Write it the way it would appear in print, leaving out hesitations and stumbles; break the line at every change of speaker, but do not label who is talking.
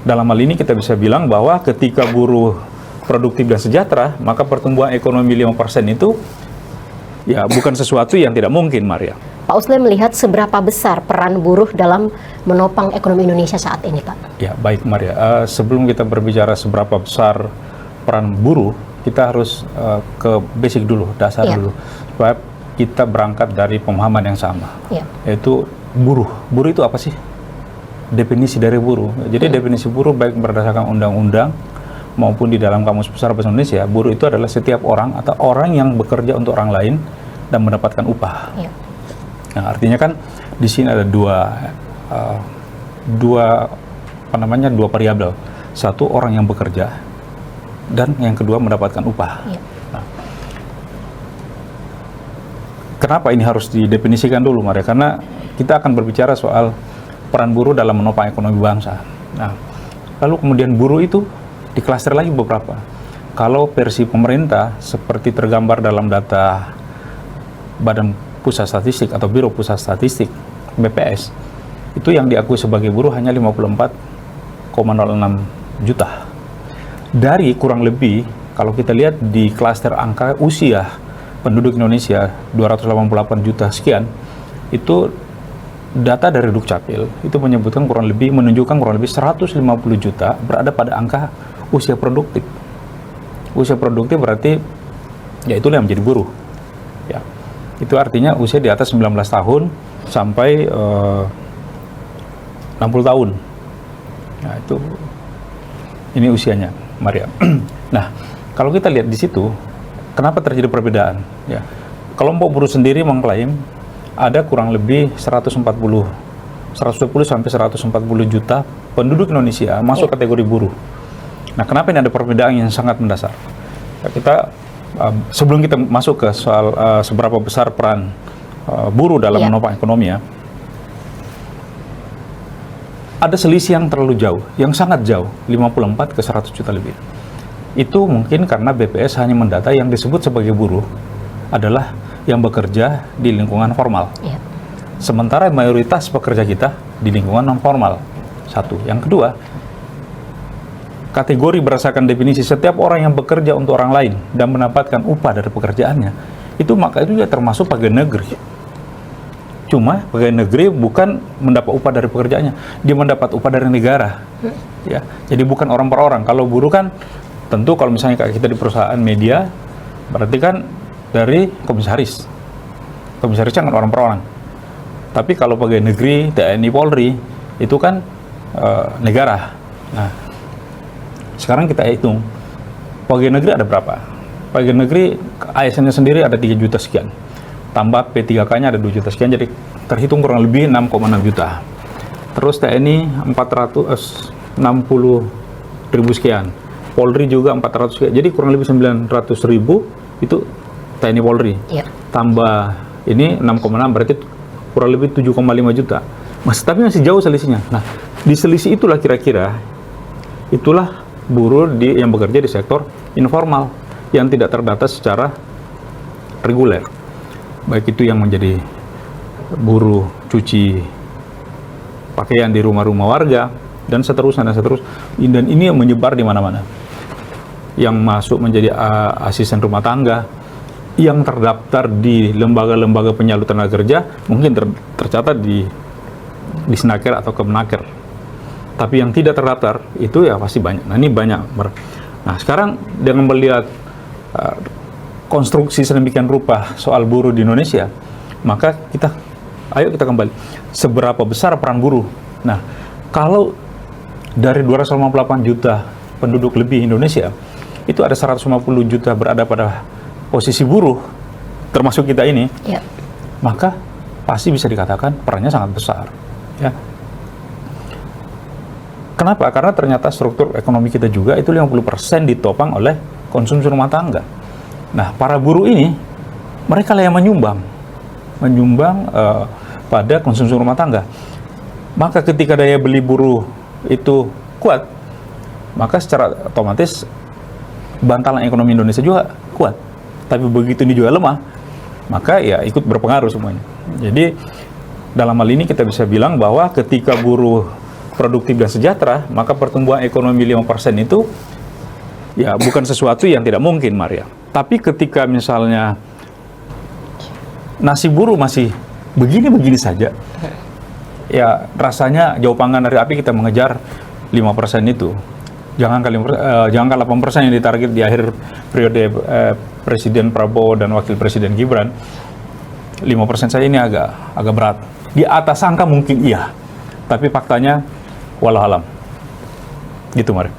dalam hal ini kita bisa bilang bahwa ketika buruh produktif dan sejahtera, maka pertumbuhan ekonomi 5% itu ya bukan sesuatu yang tidak mungkin, Maria.
Pak Usle melihat seberapa besar peran buruh dalam menopang ekonomi Indonesia saat ini, Pak?
Ya, baik Maria. Sebelum kita berbicara seberapa besar peran buruh, kita harus ke basic dulu, dasar dulu. Supaya kita berangkat dari pemahaman yang sama, yaitu buruh. Buruh itu apa sih? Definisi dari buruh. Jadi definisi buruh baik berdasarkan undang-undang maupun di dalam Kamus Besar Bahasa Indonesia, buruh itu adalah setiap orang atau orang yang bekerja untuk orang lain dan mendapatkan upah. Nah, artinya kan di sini ada dua variabel. Satu, orang yang bekerja, dan yang kedua mendapatkan upah. Nah, kenapa ini harus didefinisikan dulu, Maria? Karena kita akan berbicara soal peran buruh dalam menopang ekonomi bangsa. Nah, lalu kemudian buruh itu diklaster lagi beberapa. Kalau versi pemerintah seperti tergambar dalam data Badan Pusat Statistik atau Biro Pusat Statistik BPS, itu yang diakui sebagai buruh hanya 54,06 juta. Dari kurang lebih, kalau kita lihat di klaster angka usia penduduk Indonesia 288 juta sekian, itu data dari Dukcapil itu menunjukkan kurang lebih 150 juta berada pada angka usia produktif. Usia produktif berarti ya itulah yang menjadi buruh. Ya. Itu artinya usia di atas 19 tahun sampai 60 tahun. Nah, itu ini usianya, Maria. Nah, kalau kita lihat di situ, kenapa terjadi perbedaan? Ya, kelompok buruh sendiri mengklaim ada kurang lebih 120 sampai 140 juta penduduk Indonesia masuk kategori buruh. Nah, kenapa ini ada perbedaan yang sangat mendasar? Ya, kita sebelum kita masuk ke soal seberapa besar peran buruh dalam menopang ekonomi, ya, ada selisih yang terlalu jauh, yang sangat jauh, 54 ke 100 juta lebih. Itu mungkin karena BPS hanya mendata yang disebut sebagai buruh adalah yang bekerja di lingkungan formal. Sementara mayoritas pekerja kita di lingkungan non formal. Satu. Yang kedua, kategori berdasarkan definisi setiap orang yang bekerja untuk orang lain dan mendapatkan upah dari pekerjaannya, itu maka itu juga termasuk pegawai negeri. Cuma pegawai negeri bukan mendapat upah dari pekerjaannya, dia mendapat upah dari negara. Ya, jadi bukan orang per orang. Kalau buruh kan tentu kalau misalnya kayak kita di perusahaan media, berarti kan dari komisaris. Komisarisnya kan orang per orang. Tapi kalau pegawai negeri, TNI, Polri, itu kan negara. Nah, sekarang kita hitung, pegawai negeri ada berapa? Pegawai negeri, ASN-nya sendiri ada 3 juta sekian. Tambah P3K-nya ada 2 juta sekian, jadi terhitung kurang lebih 6,6 juta. Terus TNI 460 ribu sekian. Polri juga 400 sekian. Jadi kurang lebih 900 ribu itu TNI Polri. Tambah ini 6,6 berarti kurang lebih 7,5 juta. Tapi masih jauh selisihnya. Nah, di selisih itulah kira-kira itulah buruh yang bekerja di sektor informal yang tidak terdata secara reguler. Baik itu yang menjadi buruh cuci pakaian di rumah-rumah warga dan seterusnya. Dan ini yang menyebar di mana-mana. Yang masuk menjadi asisten rumah tangga, yang terdaftar di lembaga-lembaga penyalur tenaga kerja mungkin tercatat di Snaker atau Kemenaker. Tapi yang tidak terdaftar itu ya pasti banyak. Nah, ini banyak. Nah, sekarang dengan melihat konstruksi sedemikian rupa soal buruh di Indonesia, maka ayo kita kembali. Seberapa besar peran buruh? Nah, kalau dari 258 juta penduduk lebih Indonesia, itu ada 150 juta berada pada posisi buruh, termasuk kita ini, maka pasti bisa dikatakan perannya sangat besar. Ya. Kenapa? Karena ternyata struktur ekonomi kita juga itu 50% ditopang oleh konsumsi rumah tangga. Nah, para buruh ini, mereka lah yang menyumbang pada konsumsi rumah tangga. Maka ketika daya beli buruh itu kuat, maka secara otomatis bantalan ekonomi Indonesia juga kuat. Tapi begitu ini juga lemah, maka ya ikut berpengaruh semuanya. Jadi dalam hal ini kita bisa bilang bahwa ketika buruh produktif dan sejahtera, maka pertumbuhan ekonomi 5% itu ya bukan sesuatu yang tidak mungkin, Maria. Tapi ketika misalnya nasib buruh masih begini-begini saja, ya rasanya jauh panggang dari api kita mengejar 5% itu. Jangan 8% yang ditarget di akhir periode Presiden Prabowo dan Wakil Presiden Gibran. 5% saja ini agak berat. Di atas angka mungkin iya, tapi faktanya walau alam. Gitu, Mari.